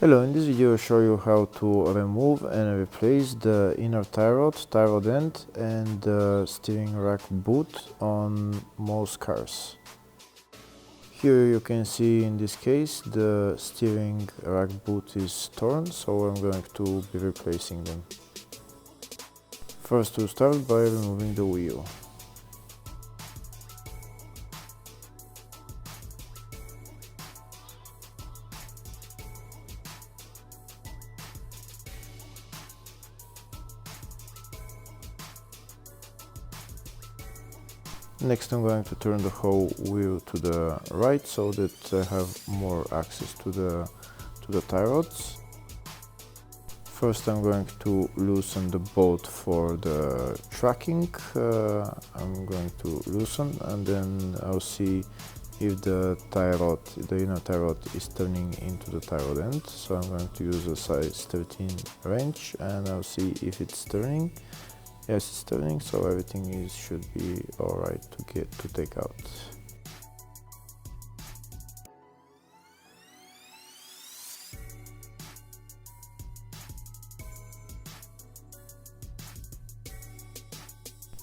Hello, in this video I'll show you how to remove and replace the inner tie rod end and the steering rack boot on most cars. Here you can see in this case the steering rack boot is torn, so I'm going to be replacing them. First we'll start by removing the wheel. Next I'm going to turn the whole wheel to the right so that I have more access to the tie rods. First I'm going to loosen the bolt for the tracking. I'm going to loosen and then I'll see if the inner tie rod is turning into the tie rod end. So I'm going to use a size 13 wrench and I'll see if it's turning. Yes, it's turning, so everything should be alright to take out.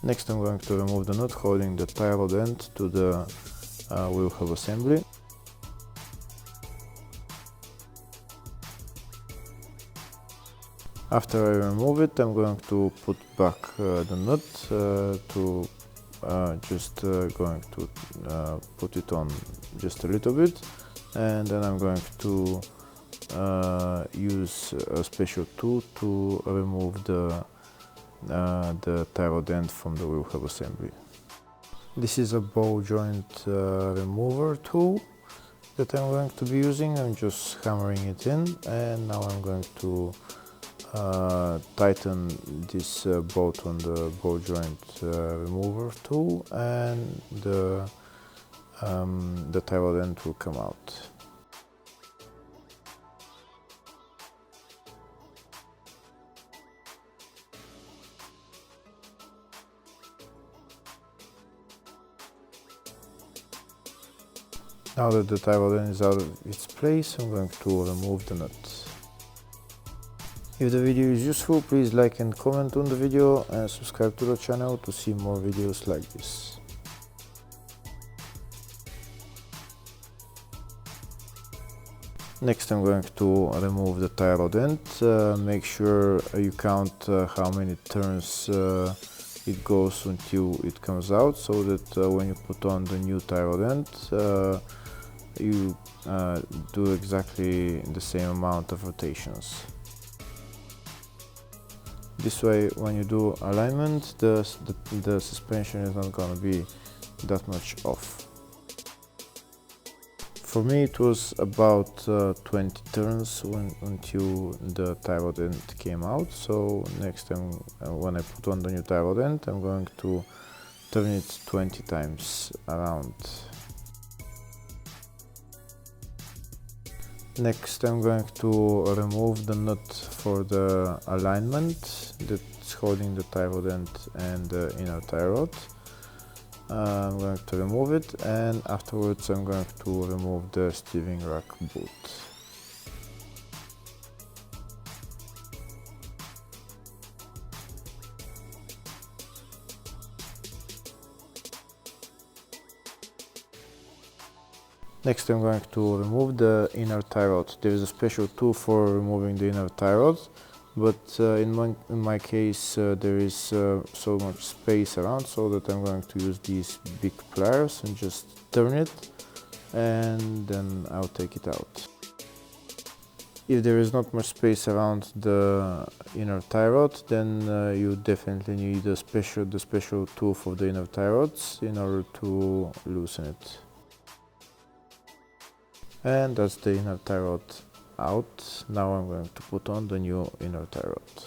Next I'm going to remove the nut holding the tie rod end to the wheel hub assembly. After I remove it, I'm going to put back the nut going to put it on just a little bit, and then I'm going to use a special tool to remove the tie rod end from the wheel hub assembly. This is a ball joint remover tool that I'm going to be using. I'm just hammering it in, and now I'm going to tighten this bolt on the ball joint remover tool, and the tie rod end will come out. Now that the tie rod end is out of its place, I'm going to remove the nut. If the video is useful, please like and comment on the video and subscribe to the channel to see more videos like this. Next I'm going to remove the tie rod end. Make sure you count how many turns it goes until it comes out, so that when you put on the new tie rod end, you do exactly the same amount of rotations. This way, when you do alignment, the suspension is not going to be that much off. For me it was about 20 turns until the tie rod end came out, so next time when I put on the new tie rod end, I'm going to turn it 20 times around. Next I'm going to remove the nut for the alignment that's holding the tie rod end and the inner tie rod. I'm going to remove it, and afterwards I'm going to remove the steering rack boot. Next I'm going to remove the inner tie rod. There is a special tool for removing the inner tie rod, but in my case there is so much space around, so that I'm going to use these big pliers and just turn it, and then I'll take it out. If there is not much space around the inner tie rod, then you definitely need the special tool for the inner tie rods in order to loosen it. And that's the inner tie rod out. Now I'm going to put on the new inner tie rod.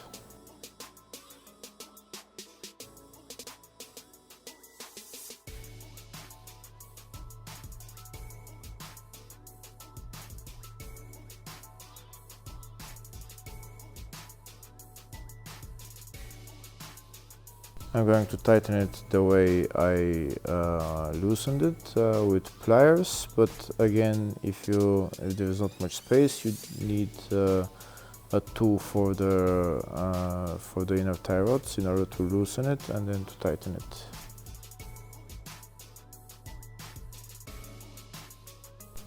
I'm going to tighten it the way I loosened it with pliers, but again, if there's not much space, you need a tool for the inner tie rods in order to loosen it and then to tighten it.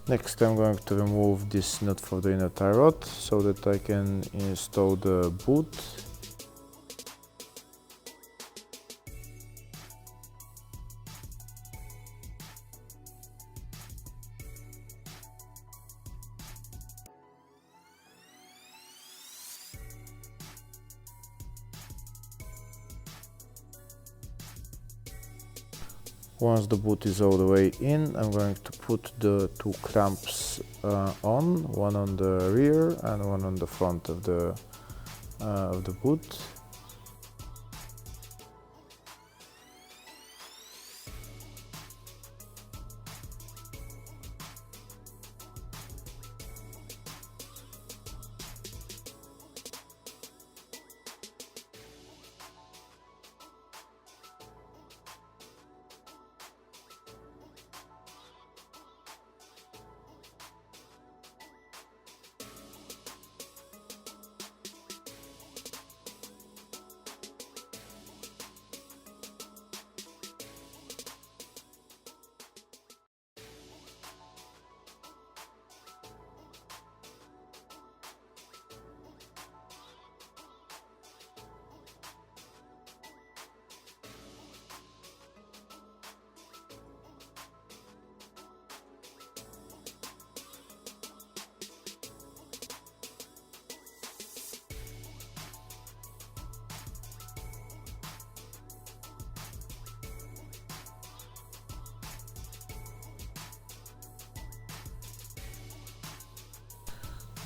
Next, I'm going to remove this nut for the inner tie rod so that I can install the boot. Once the boot is all the way in, I'm going to put the two clamps on, one on the rear and one on the front of the boot.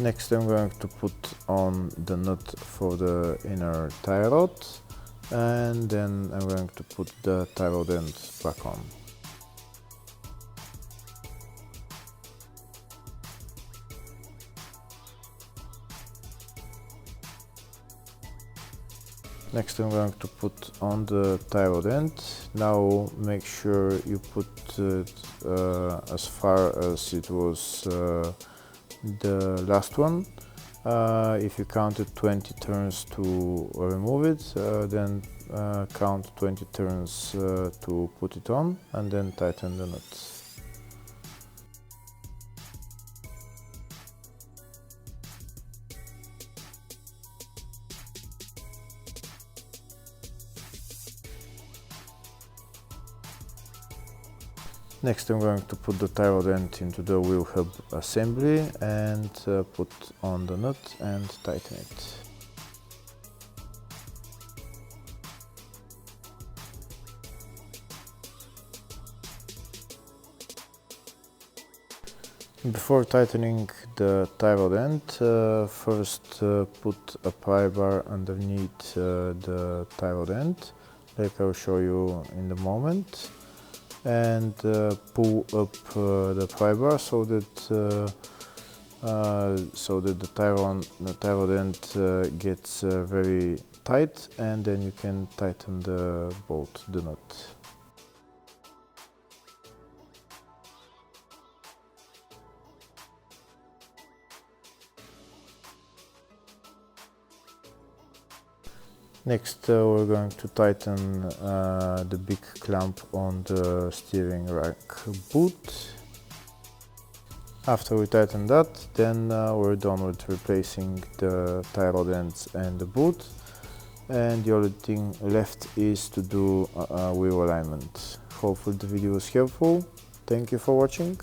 Next, I'm going to put on the nut for the inner tie rod, and then I'm going to put the tie rod end back on. Next, I'm going to put on the tie rod end. Now make sure you put it as far as it was the last one. If you counted 20 turns to remove it, then count 20 turns to put it on, and then tighten the nut. Next, I'm going to put the tie rod end into the wheel hub assembly and put on the nut and tighten it. Before tightening the tie rod end, first put a pry bar underneath the tie rod end, like I'll show you in the moment, and pull up the pry bar so that the tie rod end gets very tight, and then you can tighten the bolt, the nut. Next, we're going to tighten the big clamp on the steering rack boot. After we tighten that, then we're done with replacing the tie rod ends and the boot, and the only thing left is to do wheel alignment. Hopefully the video was helpful. Thank you for watching.